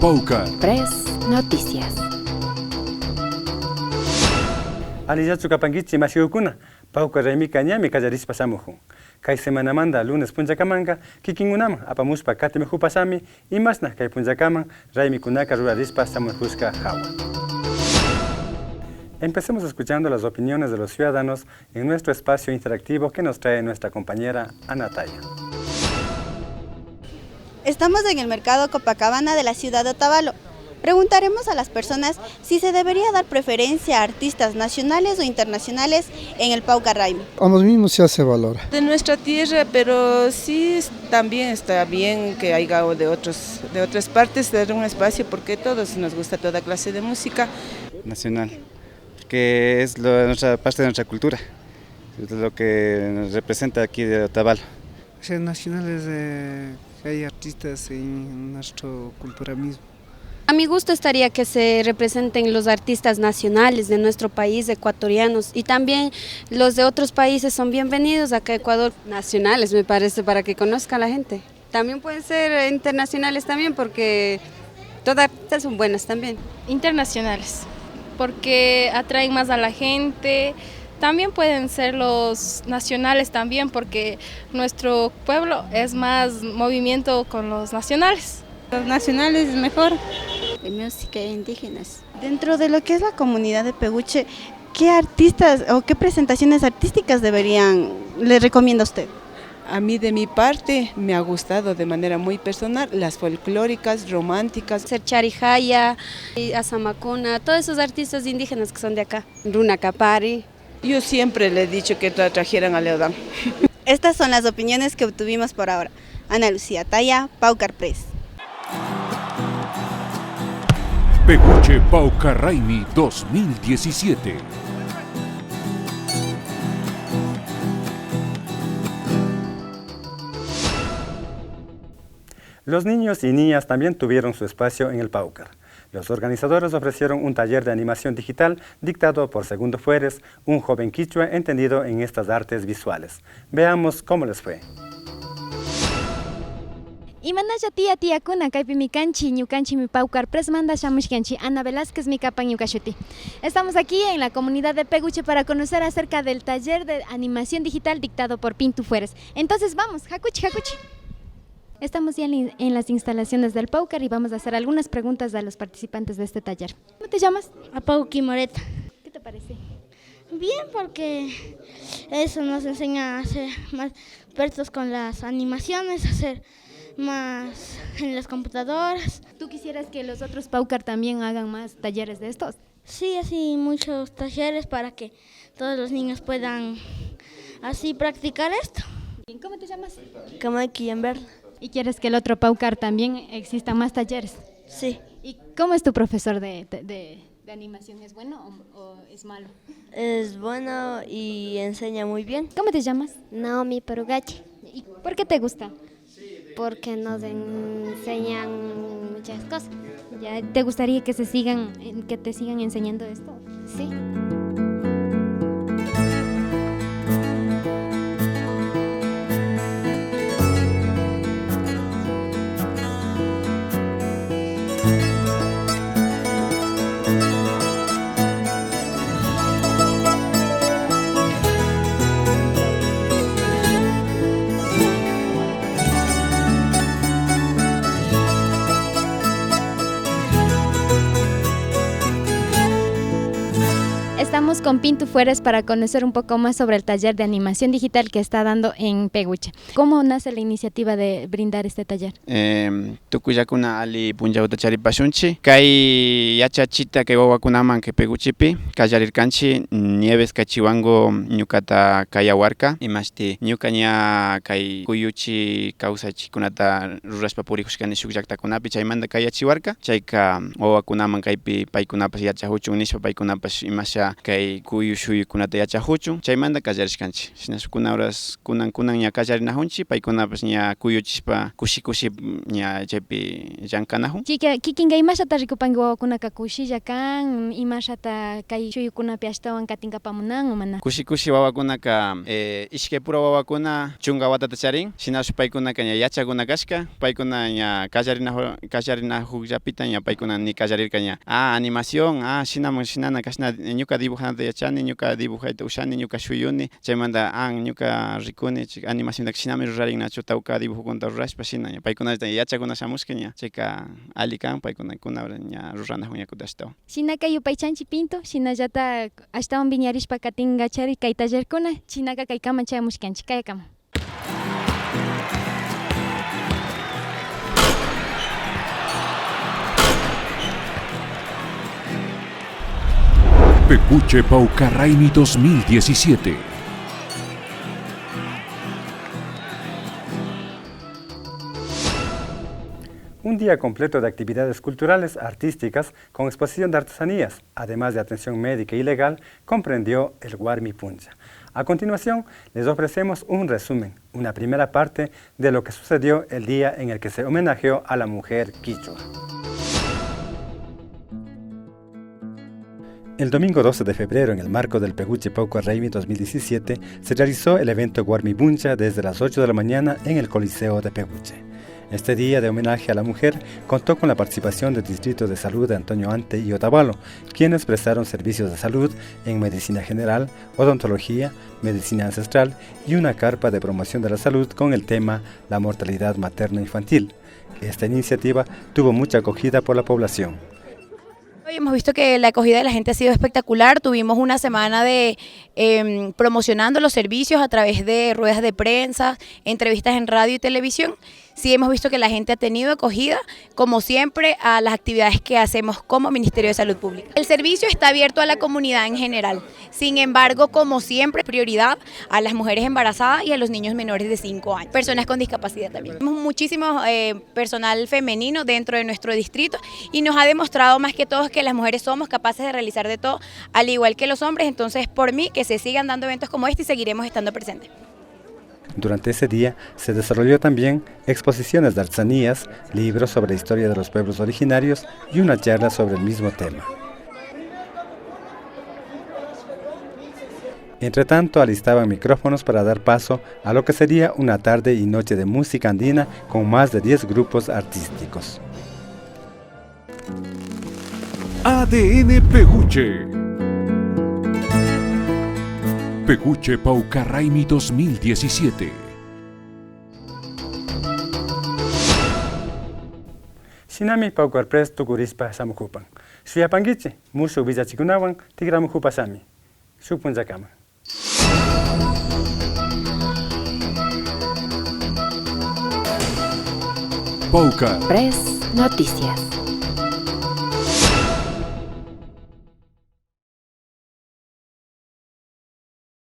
Paucar Press Noticias. Aliyachu kapankichi mashigukuna, Paucar Raimi kañami kallarispa samuqun. Kay semanamanta lunes punchakamanka kikinkunaman apamuspa katimihu pasami imasna kay punchakaman raymikunaka rurarispa samujushka hawa. Empecemos escuchando las opiniones de los ciudadanos en nuestro espacio interactivo que nos trae nuestra compañera Ana Taya. Estamos en el mercado Copacabana de la ciudad de Otavalo. Preguntaremos a las personas si se debería dar preferencia a artistas nacionales o internacionales en el Paucar Raimi. A los mismos ya se valora. De nuestra tierra, pero sí también está bien que haya de otras partes, dar un espacio porque a todos nos gusta toda clase de música. Nacional, porque es nuestra parte de nuestra cultura, es lo que nos representa aquí de Otavalo. Ser nacionales, que hay artistas en nuestra cultura misma. A mi gusto estaría que se representen los artistas nacionales de nuestro país, ecuatorianos, y también los de otros países son bienvenidos acá a Ecuador. Nacionales, me parece, para que conozca la gente. También pueden ser internacionales también, porque todas artistas son buenas también. Internacionales, porque atraen más a la gente. También pueden ser los nacionales también, porque nuestro pueblo es más movimiento con los nacionales. Los nacionales es mejor. De música indígenas. Dentro de lo que es la comunidad de Peguche, ¿qué artistas o qué presentaciones artísticas le recomienda a usted? A mí de mi parte me ha gustado de manera muy personal las folclóricas, románticas. Ser Charijaya, Asamacuna, todos esos artistas indígenas que son de acá. Runa Capari. Yo siempre le he dicho que trajeran a Leodán. Estas son las opiniones que obtuvimos por ahora. Ana Lucía Taya, Paucar Press. Peguche Paucar Raimi 2017. Los niños y niñas también tuvieron su espacio en el Paucar. Los organizadores ofrecieron un taller de animación digital dictado por Segundo Fueres, un joven quichua entendido en estas artes visuales. Veamos cómo les fue. Imanalla tía kuna kaypi mi kanchi ñukanchi mi Paucar Press manda shamushkanchi Ana Velázquez mi kapan ñukashuti. Estamos aquí en la comunidad de Peguche para conocer acerca del taller de animación digital dictado por Pintu Fueres. Entonces vamos, jacuchi. Estamos ya en las instalaciones del Paucar y vamos a hacer algunas preguntas a los participantes de este taller. ¿Cómo te llamas? Apauqui Moreta. ¿Qué te parece? Bien, porque eso nos enseña a ser más expertos con las animaciones, a hacer más en las computadoras. ¿Tú quisieras que los otros Paucar también hagan más talleres de estos? Sí, así muchos talleres para que todos los niños puedan así practicar esto. ¿Cómo te llamas? Kamaki Amber. ¿Y quieres que el otro Paucar también exista más talleres? Sí. ¿Y cómo es tu profesor de animación? ¿Es bueno o es malo? Es bueno y enseña muy bien. ¿Cómo te llamas? Naomi Perugachi. ¿Y por qué te gusta? Porque nos enseñan muchas cosas. ¿Ya te gustaría que te sigan enseñando esto? Sí. Estamos con Pintu Fueres para conocer un poco más sobre el taller de animación digital que está dando en Peguche. ¿Cómo nace la iniciativa de brindar este taller? Tukuyakuna ali punjauta charipashunchi. Kay yachachita que wawakunaman que Peguchipi, kallarirkanchi nieves kachiwango ñukata kayawarka. Imashti ñukaña kay kuyuchi kawsachikunata rurashpa purihushkani shuk llaqtakunapi chaymanta kayachiwarka. Chayka wawakunaman kaypi paykunapas yachahuchun nishpa paykunapas imasha kay kay kuyu shuyukunata yachajuchun chaymanta kallarishkanchik shinash kunabras kunan ña kallarinajunchik paykunapas ña kuyuchispa kushi ña chaypi llankanajun. Kikinqa imashata rikupanki wawakunaka kushilla kan, imashata kay shuyukunapi ashtawan katinkapamunan o mana? Kushi wawakunaka ishkay pura wawakuna chunka watata charin, shinash paykunaka ña yachakuna kashka, paykuna ña kallarinajullapita ña paykuna ni kallarirka ña animación, shinana kashna ñuka dibujanata yachani, ñuka dibujayta ushani, ñuka shuyuni, chaymanta ñuka rikuni animación shinami rurarin nachu tawka dibujukunta rurashpa shina ña paykunata yachakuna shamushka ña chayka ali kan paykunakuna ña ruranajun yakuta ashtawan. Shinaka yupaychanchik Pinto, shinallata ashtawan viñarishpa katingachari kay tallerkuna, chinaka kaykaman chayamushkanchik kaykaman. Pecuche Paucarraimi 2017. Un día completo de actividades culturales, artísticas, con exposición de artesanías, además de atención médica y legal, comprendió el Warmi Puncha. A continuación, les ofrecemos un resumen, una primera parte de lo que sucedió el día en el que se homenajeó a la mujer quichua. El domingo 12 de febrero, en el marco del Peguche Paucarraimi 2017, se realizó el evento Warmi Puncha desde las 8 de la mañana en el Coliseo de Peguche. Este día de homenaje a la mujer contó con la participación del Distrito de Salud de Antonio Ante y Otavalo, quienes prestaron servicios de salud en medicina general, odontología, medicina ancestral y una carpa de promoción de la salud con el tema La mortalidad materno-infantil. Esta iniciativa tuvo mucha acogida por la población. Hoy hemos visto que la acogida de la gente ha sido espectacular. Tuvimos una semana de promocionando los servicios a través de ruedas de prensa, entrevistas en radio y televisión. Sí hemos visto que la gente ha tenido acogida, como siempre, a las actividades que hacemos como Ministerio de Salud Pública. El servicio está abierto a la comunidad en general. Sin embargo, como siempre, prioridad a las mujeres embarazadas y a los niños menores de 5 años. Personas con discapacidad también. Tenemos muchísimo personal femenino dentro de nuestro distrito y nos ha demostrado más que todo que las mujeres somos capaces de realizar de todo, al igual que los hombres. Entonces, por mí, que se sigan dando eventos como este y seguiremos estando presentes. Durante ese día se desarrolló también exposiciones de artesanías, libros sobre la historia de los pueblos originarios y una charla sobre el mismo tema. Entre tanto, alistaban micrófonos para dar paso a lo que sería una tarde y noche de música andina con más de 10 grupos artísticos. ADN Peguche. Peguche Paucarraimi 2017. Shinami Paucarpres tukurispa samukupan. Suyapangiche, musu villachikunawan tigramukupasami. Supunjakama. Paucar Press Noticias.